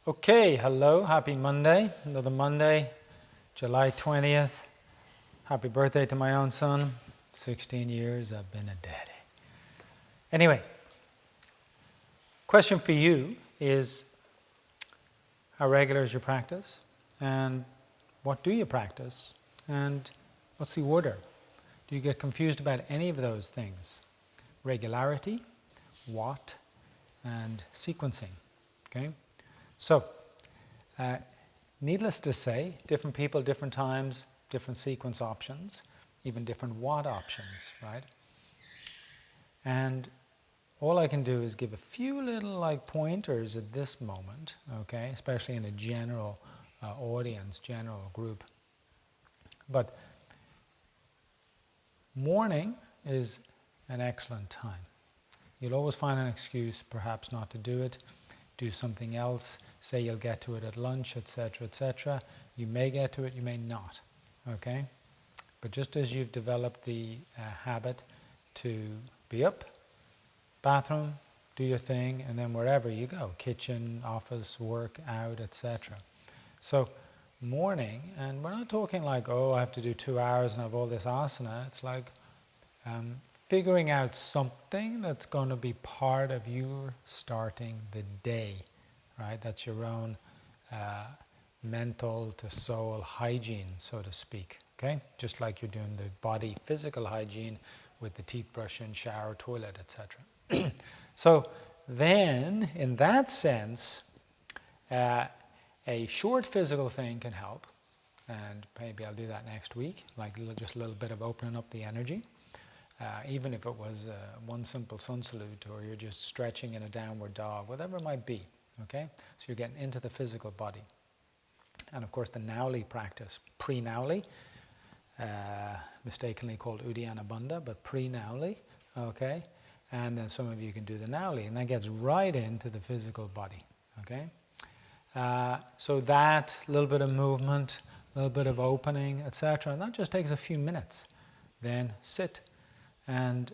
Okay, hello, happy Monday, another Monday, July 20th. Happy birthday to my own son. 16 years I've been a daddy. Anyway, question for you is, how regular is your practice? And what do you practice? And what's the order? Do you get confused about any of those things? Regularity, what, and sequencing. Okay? So, needless to say, different people, different times, different sequence options, even different what options, right? And all I can do is give a few little pointers at this moment, okay, especially in a general audience, general group. But morning is an excellent time. You'll always find an excuse perhaps not to do it. Do something else, say you'll get to it at lunch, etc., etc. You may get to it, you may not, okay? But just as you've developed the habit to be up, bathroom, do your thing, and then wherever you go, kitchen, office, work, out, etc. So morning, and we're not talking like, oh, I have to do 2 hours and have all this asana. It's like figuring out something that's going to be part of your starting the day, right? That's your own mental to soul hygiene, so to speak, okay? Just like you're doing the body physical hygiene with the teeth brushing, shower, toilet, etc. So then, in that sense, a short physical thing can help, and maybe I'll do that next week, like just a little bit of opening up the energy. Even if it was one simple sun salute, or you're just stretching in a downward dog, whatever it might be, okay? So you're getting into the physical body. And of course the Nauli practice, pre-Nauli, mistakenly called Uddiyana Bandha, but pre-Nauli, okay? And then some of you can do the Nauli, and that gets right into the physical body, okay? So that, little bit of movement, a little bit of opening, etc., and that just takes a few minutes. Then sit. And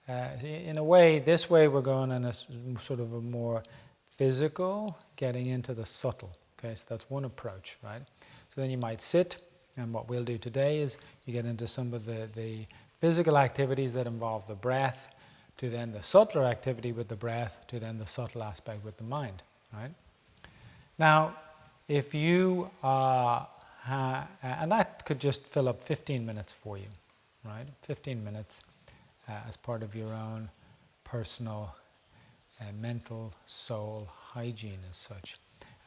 in a way, this way we're going in a sort of a more physical, getting into the subtle. Okay, so that's one approach, right? So then you might sit, and what we'll do today is you get into some of the physical activities that involve the breath, to then the subtler activity with the breath, to then the subtle aspect with the mind, right? Now, if you and that could just fill up 15 minutes for you, right? 15 minutes. As part of your own personal mental soul hygiene as such.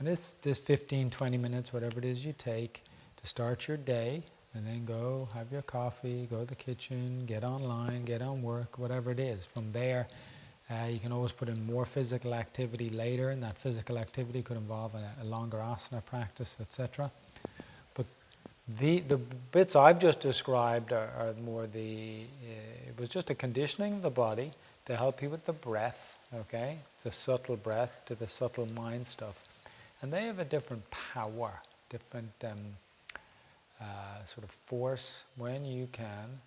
And this 15, 20 minutes, whatever it is you take to start your day, and then go have your coffee, go to the kitchen, get online, get on work, whatever it is. From there, you can always put in more physical activity later, and that physical activity could involve a longer asana practice, etc. The bits I've just described are more it was just a conditioning of the body to help you with the breath, okay? The subtle breath to the subtle mind stuff. And they have a different power, different sort of force when you can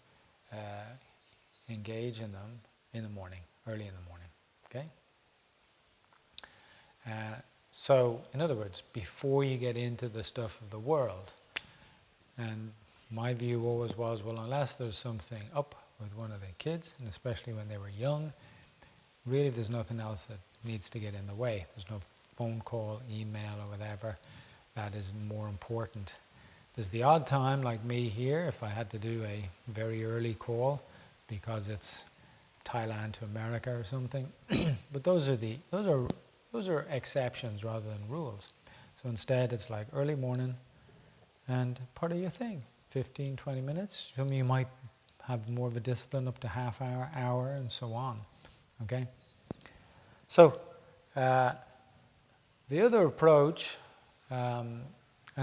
engage in them in the morning, early in the morning, okay? So, in other words, before you get into the stuff of the world. And my view always was, well, unless there's something up with one of the kids, and especially when they were young, really there's nothing else that needs to get in the way. There's no phone call, email, or whatever that is more important. There's the odd time, like me here, if I had to do a very early call because it's Thailand to America or something. But those are exceptions rather than rules. So instead, it's like early morning. And part of your thing, 15, 20 minutes. Some of you might have more of a discipline up to half hour, and so on. Okay? So, the other approach, and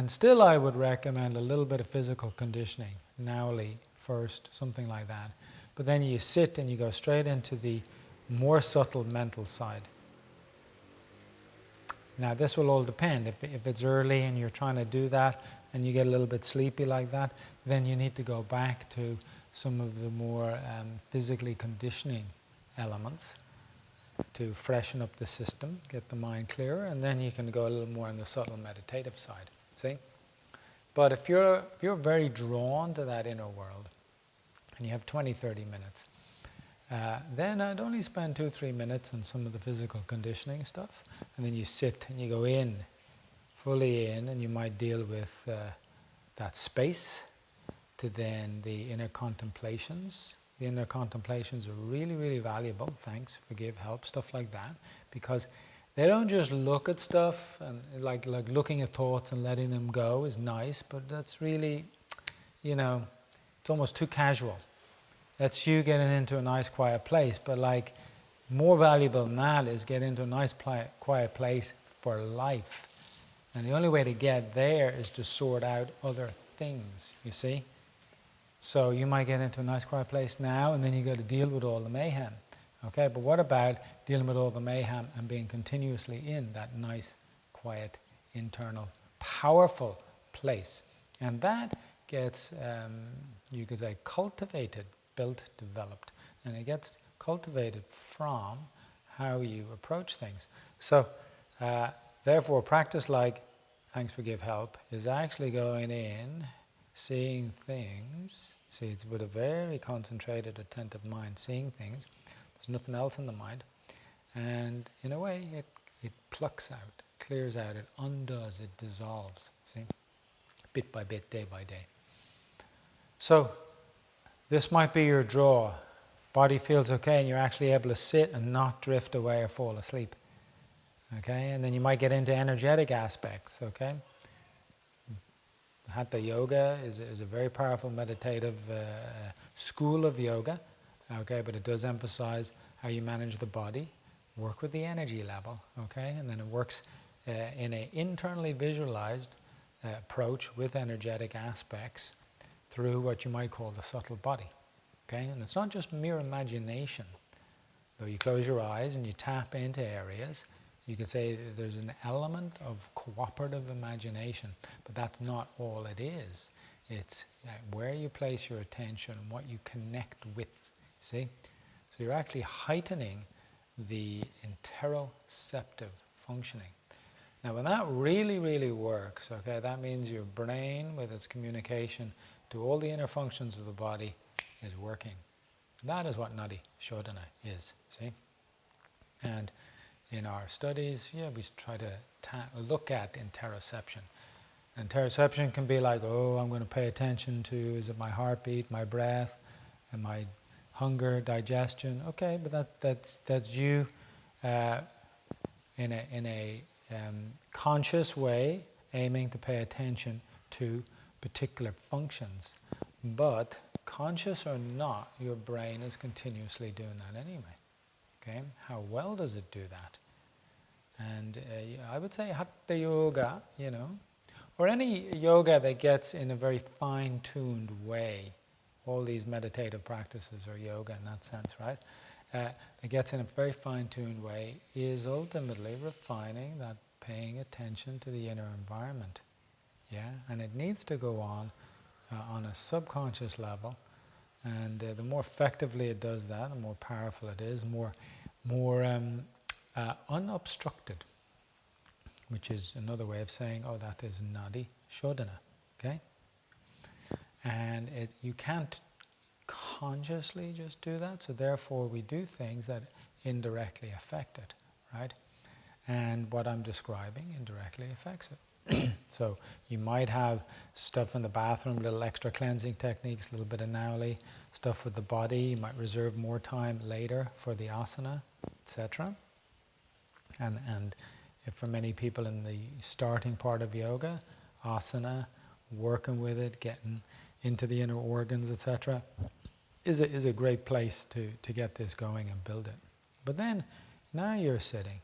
still I would recommend a little bit of physical conditioning, Nauli first, something like that. But then you sit and you go straight into the more subtle mental side. Now, this will all depend. If it's early and you're trying to do that and you get a little bit sleepy like that, then you need to go back to some of the more physically conditioning elements. to freshen up the system, get the mind clearer, and then you can go a little more on the subtle meditative side. See? But if you're very drawn to that inner world, and you have 20, 30 minutes, then I'd only spend 2-3 minutes on some of the physical conditioning stuff, and then you sit and you go in, fully in, and you might deal with that space to then the inner contemplations. The inner contemplations are really, really valuable. Thanks, forgive, help, stuff like that, because they don't just look at stuff and like looking at thoughts and letting them go is nice, but that's really, it's almost too casual. That's you getting into a nice quiet place, but like more valuable than that is get into a nice quiet place for life. And the only way to get there is to sort out other things, you see? So you might get into a nice quiet place now, and then you got to deal with all the mayhem. Okay, but what about dealing with all the mayhem and being continuously in that nice, quiet, internal, powerful place? And that gets, you could say, cultivated, built, developed. And it gets cultivated from how you approach things. So, therefore, practice like Thanks, Forgive, Help is actually going in, seeing things. See, it's with a very concentrated, attentive mind, seeing things. There's nothing else in the mind. And in a way, it plucks out, clears out, it undoes, it dissolves, see? Bit by bit, day by day. So, this might be your draw. Body feels okay and you're actually able to sit and not drift away or fall asleep. Okay, and then you might get into energetic aspects, okay? Hatha yoga is a very powerful meditative school of yoga, okay, but it does emphasize how you manage the body, work with the energy level, okay, and then it works in an internally visualized approach with energetic aspects through what you might call the subtle body, okay, and it's not just mere imagination. Though you close your eyes and you tap into areas, you could say there's an element of cooperative imagination, but that's not all it is. It's where you place your attention, what you connect with, see? So you're actually heightening the interoceptive functioning. Now when that really, really works, okay, that means your brain with its communication to all the inner functions of the body is working. That is what Nadi Shodhana is, see? And in our studies, we try to look at interoception. Interoception can be like, I'm going to pay attention to, is it my heartbeat, my breath, and my hunger, digestion? Okay, but that's you in a conscious way, aiming to pay attention to particular functions. But conscious or not, your brain is continuously doing that anyway. Okay, how well does it do that? And I would say Hatha yoga, or any yoga that gets in a very fine-tuned way. All these meditative practices are yoga in that sense, right? That gets in a very fine-tuned way is ultimately refining that, paying attention to the inner environment. Yeah, and it needs to go on a subconscious level. And the more effectively it does that, the more powerful it is, more unobstructed, which is another way of saying, that is Nadi Shodhana, okay? And you can't consciously just do that, so therefore we do things that indirectly affect it, right? And what I'm describing indirectly affects it. So you might have stuff in the bathroom, little extra cleansing techniques, a little bit of nauli, stuff with the body. You might reserve more time later for the asana, etc. And if for many people in the starting part of yoga, asana, working with it, getting into the inner organs, etc., is a great place to get this going and build it. But then, now you're sitting.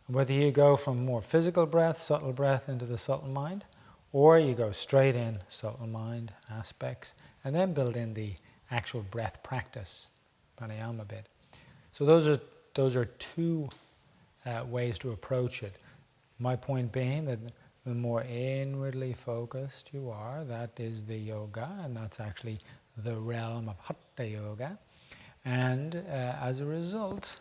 Whether you go from more physical breath, subtle breath into the subtle mind, or you go straight in, subtle mind aspects, and then build in the actual breath practice, pranayama bit. So those are two ways to approach it. My point being that the more inwardly focused you are, that is the yoga, and that's actually the realm of Hatha yoga. And as a result,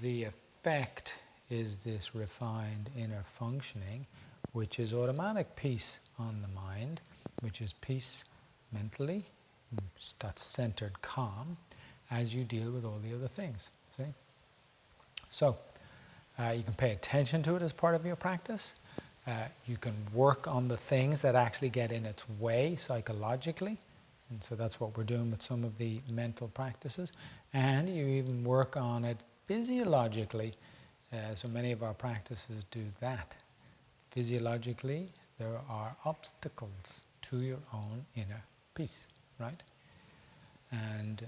the effect is this refined inner functioning, which is automatic peace on the mind, which is peace mentally, that's centered calm, as you deal with all the other things. See? So, you can pay attention to it as part of your practice. You can work on the things that actually get in its way psychologically. And so that's what we're doing with some of the mental practices. And you even work on it physiologically. So many of our practices do that. Physiologically, there are obstacles to your own inner peace, right? And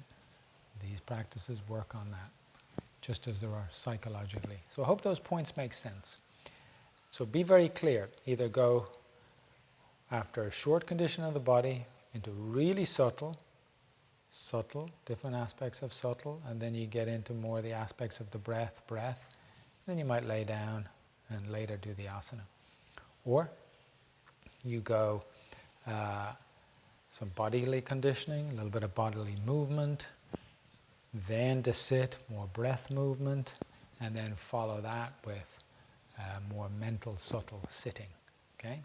these practices work on that, just as there are psychologically. So I hope those points make sense. So be very clear. Either go after a short condition of the body into really subtle, different aspects of subtle, and then you get into more the aspects of the breath. Then you might lay down and later do the asana. Or you go some bodily conditioning, a little bit of bodily movement, then to sit, more breath movement, and then follow that with more mental, subtle sitting. Okay?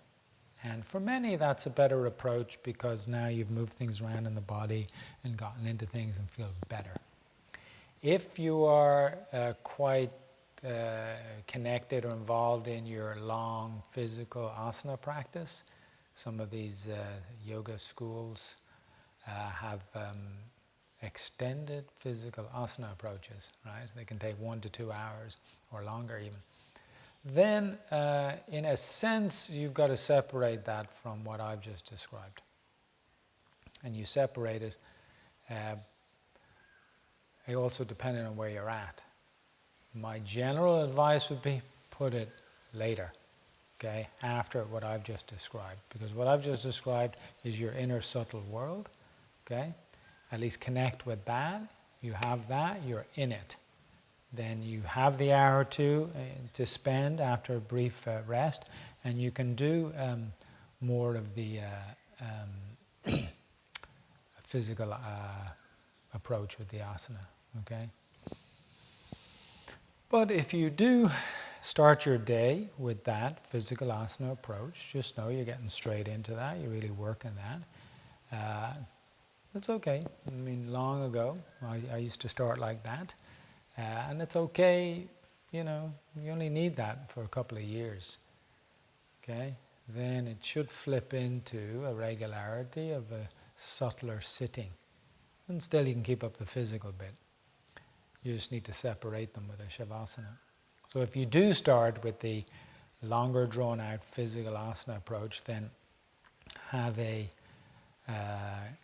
And for many, that's a better approach because now you've moved things around in the body and gotten into things and feel better. If you are quite connected or involved in your long physical asana practice, some of these yoga schools have extended physical asana approaches, right? They can take 1 to 2 hours or longer even. Then, in a sense, you've got to separate that from what I've just described. And you separate it also depending on where you're at. My general advice would be put it later, okay, after what I've just described. Because what I've just described is your inner subtle world, okay? At least connect with that. You have that, you're in it. Then you have the hour or two to spend after a brief rest, and you can do more of the physical approach with the asana, okay? But if you do start your day with that physical asana approach, just know you're getting straight into that, you're really working that. That's okay. I mean, long ago, I used to start like that. And it's okay, you know, you only need that for a couple of years, okay? Then it should flip into a regularity of a subtler sitting. And still you can keep up the physical bit. You just need to separate them with a shavasana. So if you do start with the longer drawn out physical asana approach, then have a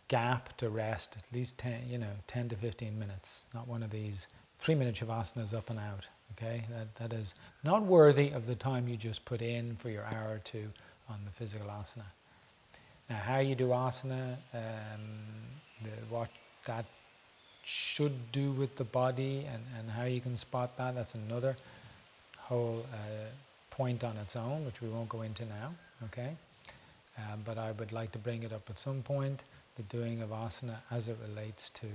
gap to rest at least 10 to 15 minutes, not one of these 3-minute shavasana's up and out, okay? That is not worthy of the time you just put in for your hour or two on the physical asana. Now, how you do asana, what that should do with the body and how you can spot that, that's another whole point on its own, which we won't go into now, okay? But I would like to bring it up at some point, the doing of asana as it relates to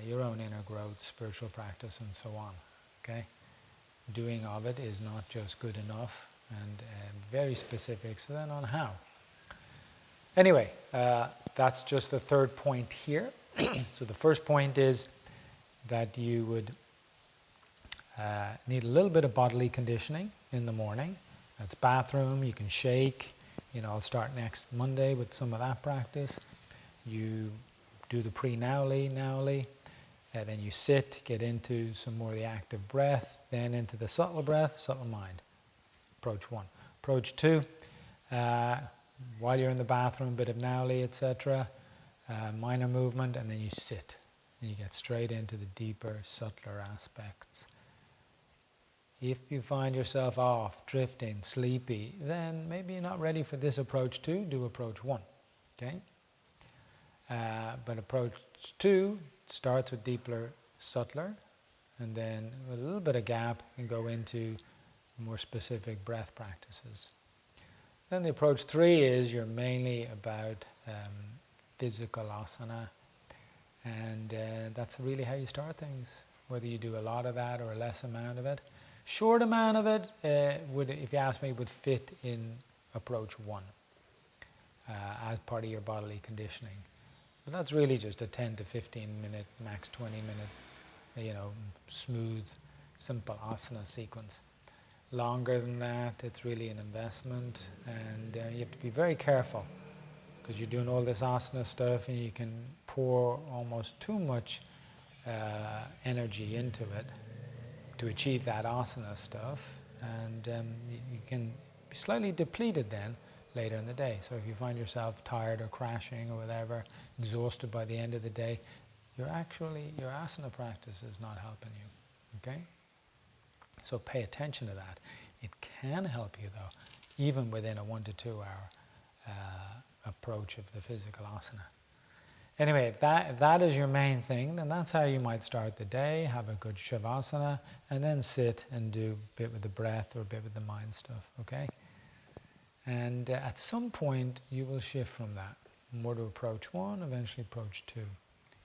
your own inner growth, spiritual practice, and so on. Okay, doing of it is not just good enough, and very specific. So then on how. Anyway, that's just the third point here. So the first point is that you would need a little bit of bodily conditioning in the morning. That's bathroom. You can shake. You know, I'll start next Monday with some of that practice. You do the pre-Nauli, then you sit, get into some more of the active breath, then into the subtle breath, subtle mind. Approach 1. Approach 2, while you're in the bathroom, a bit of Nauli, etc., minor movement, and then you sit. And you get straight into the deeper, subtler aspects. If you find yourself off, drifting, sleepy, then maybe you're not ready for this approach 2, do approach 1, okay? But approach 2 starts with deeper, subtler, and then with a little bit of gap and go into more specific breath practices. Then the approach 3 is you're mainly about physical asana, and that's really how you start things. whether you do a lot of that or a less amount of it. Short amount of it would, if you ask me, would fit in approach 1 as part of your bodily conditioning. But that's really just a 10 to 15 minute, max 20 minute, smooth, simple asana sequence. Longer than that, it's really an investment, and you have to be very careful because you're doing all this asana stuff and you can pour almost too much energy into it to achieve that asana stuff, and you can be slightly depleted then later in the day. So if you find yourself tired or crashing or whatever, exhausted by the end of the day, your asana practice is not helping you, okay? So pay attention to that. It can help you though, even within a 1 to 2 hour approach of the physical asana. Anyway, if that is your main thing, then that's how you might start the day. Have a good shavasana, and then sit and do a bit with the breath or a bit with the mind stuff, okay? And at some point, you will shift from that, more to approach 1, eventually approach 2.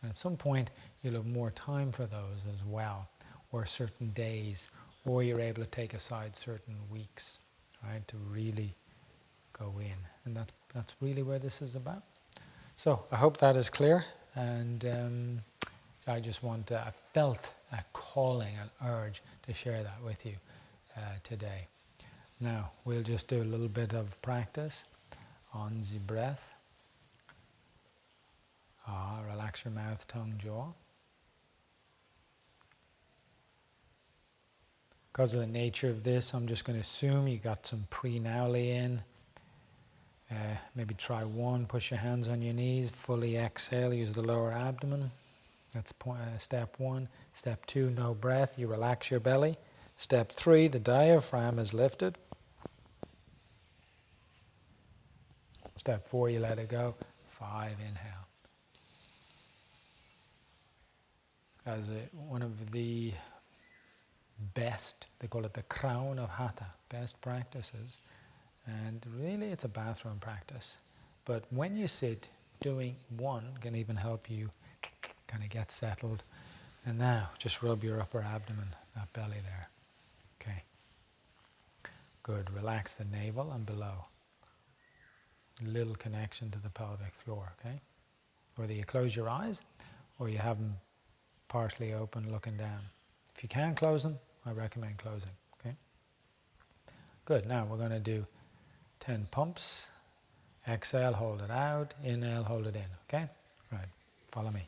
And at some point, you'll have more time for those as well, or certain days, or you're able to take aside certain weeks, right, to really go in. And that's really where this is about. So I hope that is clear, and I felt a calling, an urge to share that with you today. Now we'll just do a little bit of practice on the breath. Relax your mouth, tongue, jaw. Because of the nature of this, I'm just going to assume you got some pre-nauli in. Maybe try 1, push your hands on your knees, fully exhale, use the lower abdomen. That's step 1. Step 2, no breath, you relax your belly. Step 3, the diaphragm is lifted. Step 4, you let it go. 5, inhale. As one of the best, they call it the crown of hatha, best practices. And really it's a bathroom practice. But when you sit, doing 1 can even help you kind of get settled. And now, just rub your upper abdomen, that belly there. Okay. Good. Relax the navel and below. Little connection to the pelvic floor, okay? Whether you close your eyes or you have them partially open looking down. If you can close them, I recommend closing, okay? Good. Now we're going to do 10 pumps. Exhale, hold it out. Inhale, hold it in. Okay? Right. Follow me.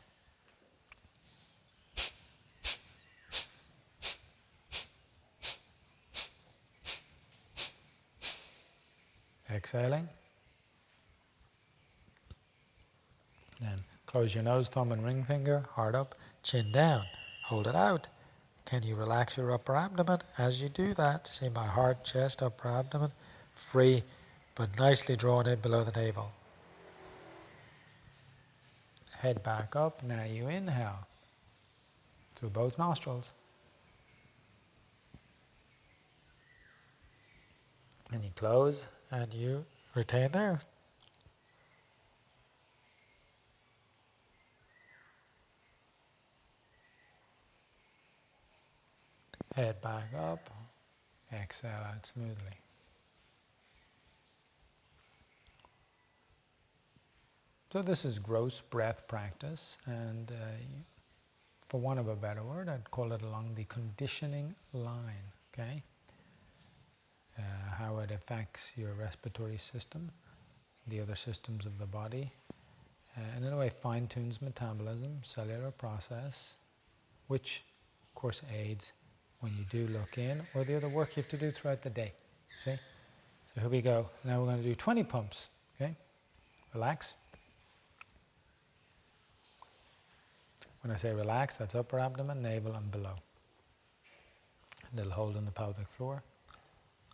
Exhaling. Then close your nose, thumb and ring finger. Heart up, chin down. Hold it out. Can you relax your upper abdomen as you do that? See my heart, chest, upper abdomen. Free, but nicely drawn in below the navel. Head back up. Now you inhale through both nostrils. And you close and you retain there. Head back up. Exhale out smoothly. So this is gross breath practice, and for want of a better word, I'd call it along the conditioning line, okay? How it affects your respiratory system, the other systems of the body, and in a way fine-tunes metabolism, cellular process, which of course aids when you do look in, or the other work you have to do throughout the day, see? So here we go. Now we're going to do 20 pumps, okay? Relax. When I say relax, that's upper abdomen, navel and below. A little hold on the pelvic floor.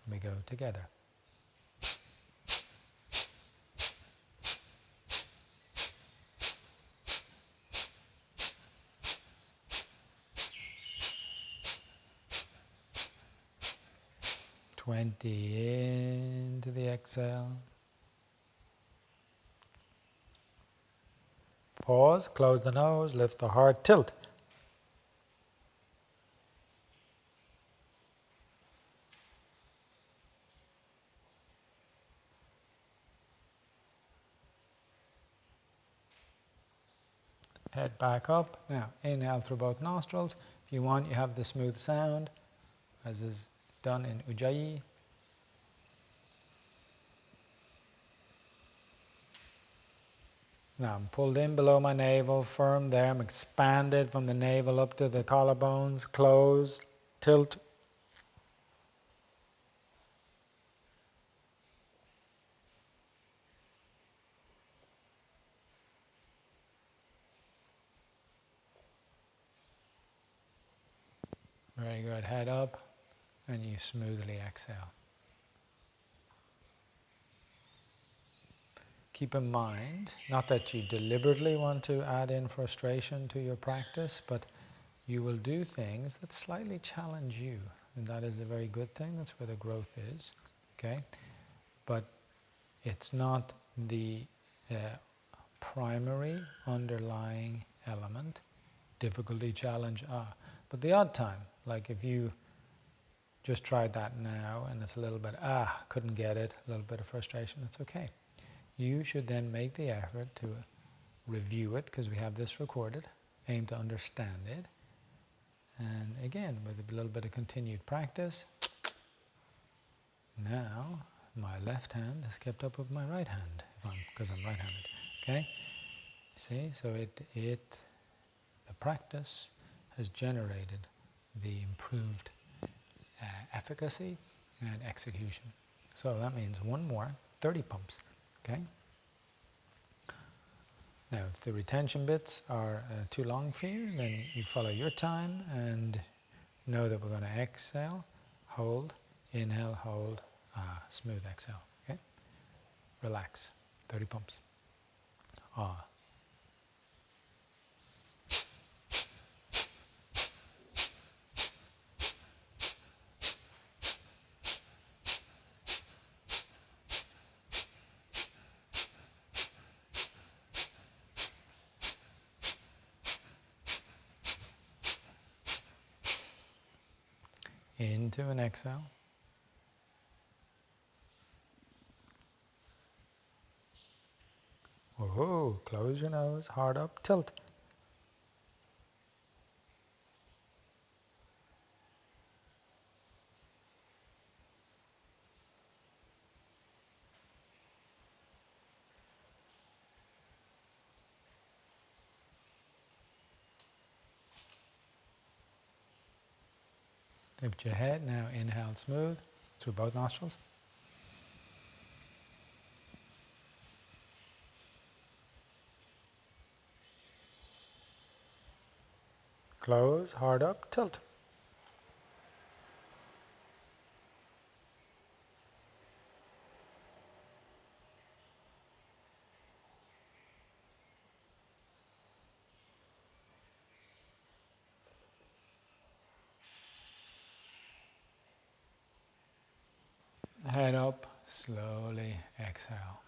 And we go together. Into the exhale. Pause, close the nose, lift the heart, tilt. Head back up. Now, inhale through both nostrils. If you want, you have the smooth sound, as is done in Ujjayi. Now I'm pulled in below my navel, firm there. I'm expanded from the navel up to the collarbones. Close, tilt. Very good. Head up, and you smoothly exhale. Keep in mind, not that you deliberately want to add in frustration to your practice, but you will do things that slightly challenge you, and that is a very good thing. That's where the growth is, okay? But it's not the primary underlying element. Difficulty, challenge, but the odd time, like if you just tried that now and it's a little bit, couldn't get it, a little bit of frustration, it's okay. You should then make the effort to review it, because we have this recorded, aim to understand it, and again, with a little bit of continued practice, now my left hand has kept up with my right hand, because I'm right-handed, okay? See, so the practice has generated the improved efficacy and execution. So that means one more, 30 pumps, okay? Now, if the retention bits are too long for you, then you follow your time and know that we're going to exhale, hold, inhale, hold, smooth exhale, okay? Relax, 30 pumps. Into an exhale. Whoa, close your nose, hard up, tilt. Lift your head, now inhale smooth through both nostrils. Close, hard up, tilt. Head up, slowly exhale.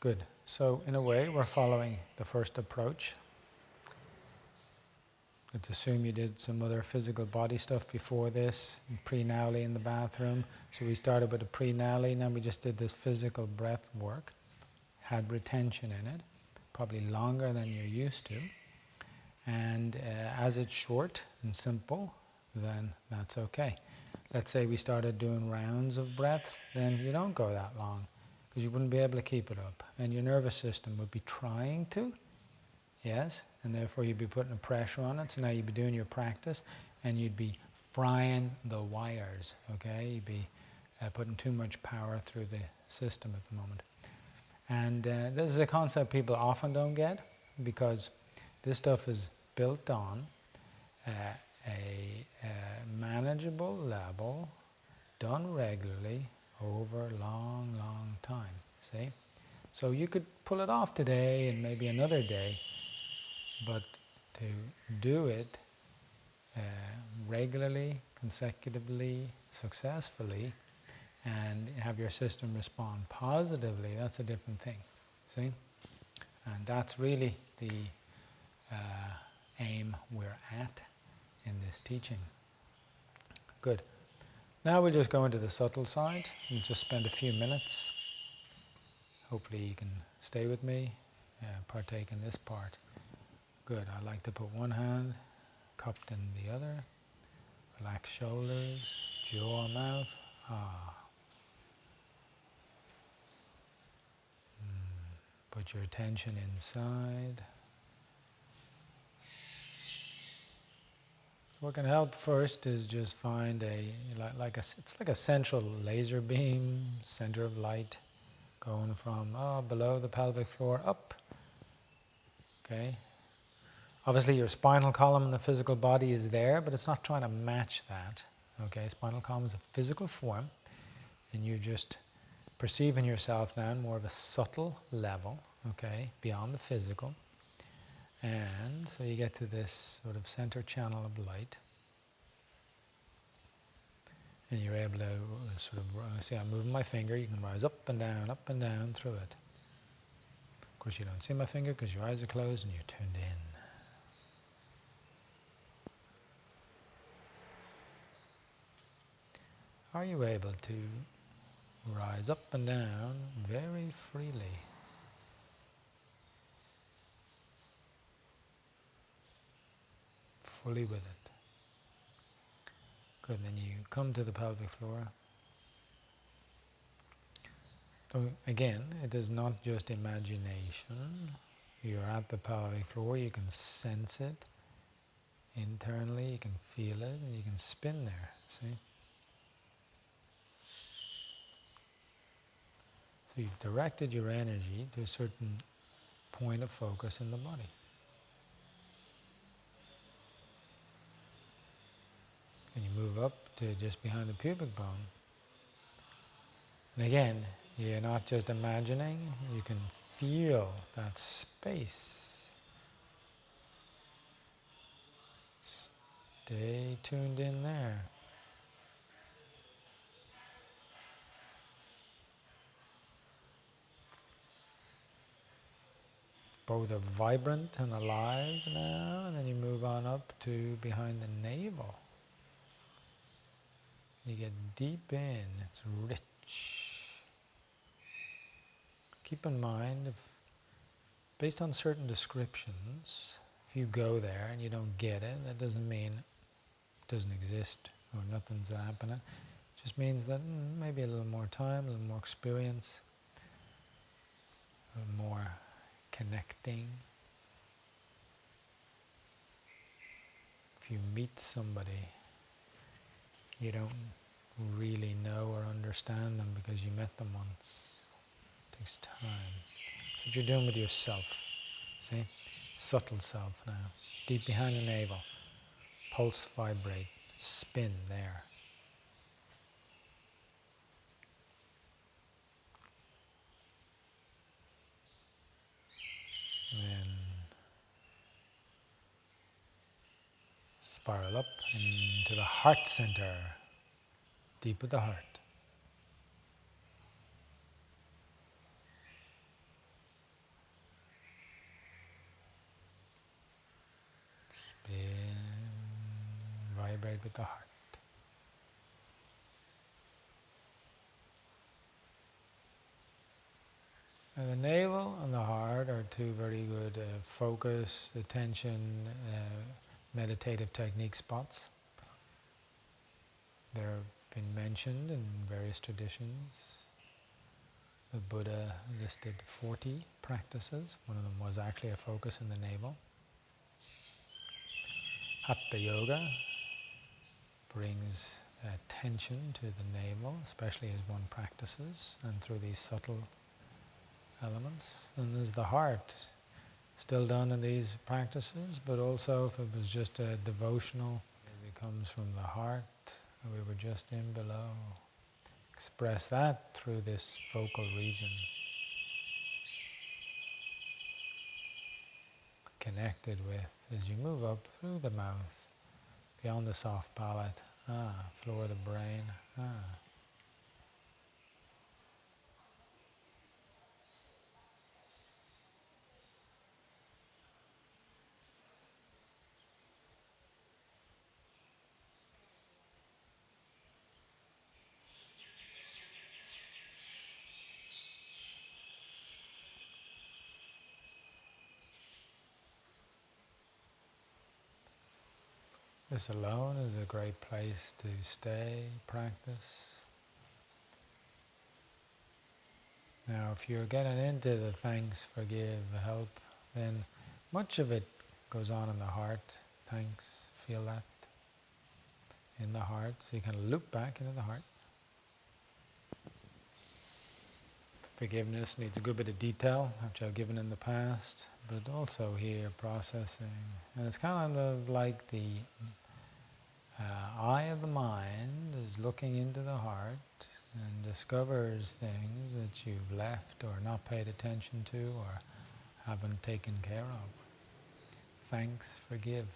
Good. So in a way, we're following the first approach. Let's assume you did some other physical body stuff before this, pre-Nauli in the bathroom. So we started with a pre-Nauli, now we just did this physical breath work. Had retention in it, probably longer than you're used to. And as it's short and simple, then that's okay. Let's say we started doing rounds of breath, then you don't go that long, because you wouldn't be able to keep it up. And your nervous system would be trying to, yes, and therefore you'd be putting a pressure on it. So now you'd be doing your practice, and you'd be frying the wires, okay? You'd be putting too much power through the system at the moment. And this is a concept people often don't get, because this stuff is built on a manageable level, done regularly over a long, long time, see? So you could pull it off today and maybe another day, but to do it regularly, consecutively, successfully, and have your system respond positively, that's a different thing, see? And that's really the aim we're at in this teaching. Good. Now we'll just go into the subtle side and just spend a few minutes. Hopefully you can stay with me partake in this part. Good. I like to put one hand cupped in the other. Relax shoulders, jaw, mouth. Put your attention inside. What can help first is just find it's like a central laser beam, center of light, going from below the pelvic floor up. Okay. Obviously your spinal column in the physical body is there, but it's not trying to match that. Okay, spinal column is a physical form, and you're just perceiving yourself now on more of a subtle level, okay, beyond the physical. And so you get to this sort of center channel of light. And you're able to sort of, see I'm moving my finger, you can rise up and down through it. Of course you don't see my finger because your eyes are closed and you're tuned in. Are you able to rise up and down very freely? Fully with it. Good, then you come to the pelvic floor. So again, it is not just imagination. You're at the pelvic floor, you can sense it internally, you can feel it, and you can spin there, see? So you've directed your energy to a certain point of focus in the body. And you move up to just behind the pubic bone. And again, you're not just imagining, you can feel that space. Stay tuned in there. Both are vibrant and alive now, and then you move on up to behind the navel. You get deep in, it's rich. Keep in mind, based on certain descriptions, if you go there and you don't get it, that doesn't mean it doesn't exist or nothing's happening. It just means that maybe a little more time, a little more experience, a little more connecting. If you meet somebody, you don't really know or understand them because you met them once. It takes time. That's what you're doing with yourself. See? Subtle self now. Deep behind the navel. Pulse vibrate. Spin there. Then spiral up into the heart center. Deep with the heart. Spin, vibrate with the heart. And the navel and the heart are two very good focus, attention, meditative technique spots. They've been mentioned in various traditions. The Buddha listed 40 practices. One of them was actually a focus in the navel. Hatha Yoga brings attention to the navel, especially as one practices, and through these subtle elements. And there's the heart, still done in these practices, but also if it was just a devotional, as it comes from the heart, we were just in below. Express that through this vocal region. Connected with, as you move up through the mouth, beyond the soft palate, floor of the brain, This alone is a great place to stay, practice. Now, if you're getting into the thanks, forgive, help, then much of it goes on in the heart. Thanks, feel that in the heart. So you can loop back into the heart. Forgiveness needs a good bit of detail, which I've given in the past, but also here processing. And it's kind of like the eye of the mind is looking into the heart and discovers things that you've left or not paid attention to or haven't taken care of. Thanks, forgive.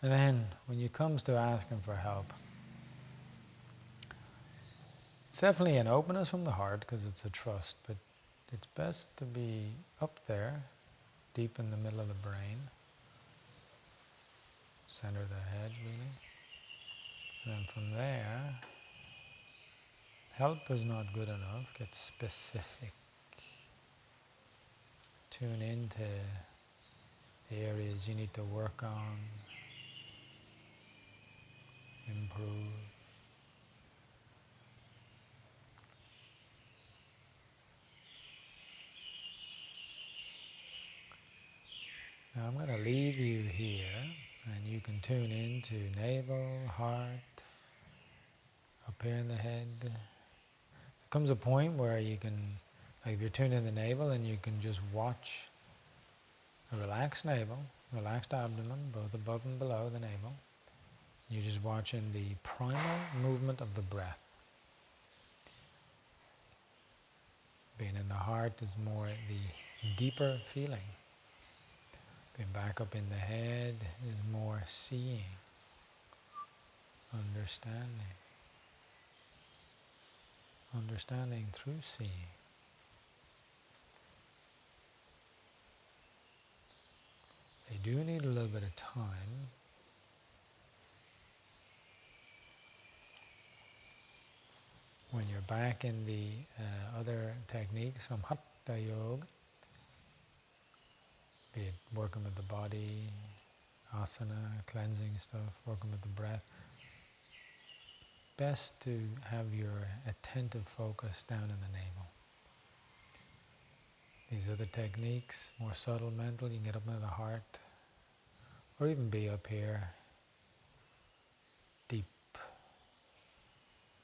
And then when it comes to asking for help, it's definitely an openness from the heart because it's a trust, but it's best to be up there, deep in the middle of the brain, center of the head really. And then from there, help is not good enough, get specific. Tune into the areas you need to work on, improve. Now I'm going to leave you here, and you can tune into navel, heart, up here in the head. There comes a point where you can, like if you're tuned in the navel, and you can just watch a relaxed navel, relaxed abdomen, both above and below the navel. You're just watching the primal movement of the breath. Being in the heart is more the deeper feeling. Being back up in the head is more seeing, understanding. Understanding through seeing. They do need a little bit of time. When you're back in the other techniques from Hatha Yoga, be it working with the body, asana, cleansing stuff, working with the breath, best to have your attentive focus down in the navel. These other techniques, more subtle mental, you can get up into the heart, or even be up here, deep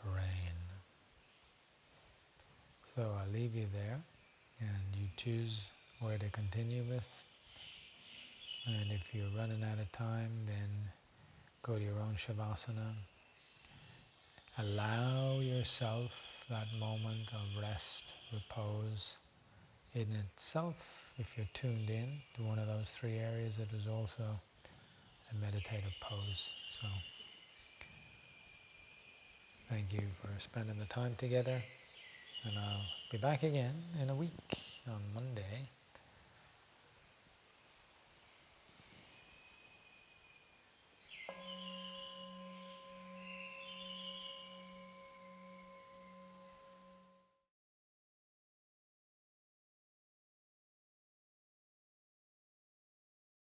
brain. So I'll leave you there, and you choose where to continue with. And if you're running out of time, then go to your own Shavasana. Allow yourself that moment of rest, repose. In itself, if you're tuned in to one of those three areas, it is also a meditative pose. So, thank you for spending the time together. And I'll be back again in a week on Monday.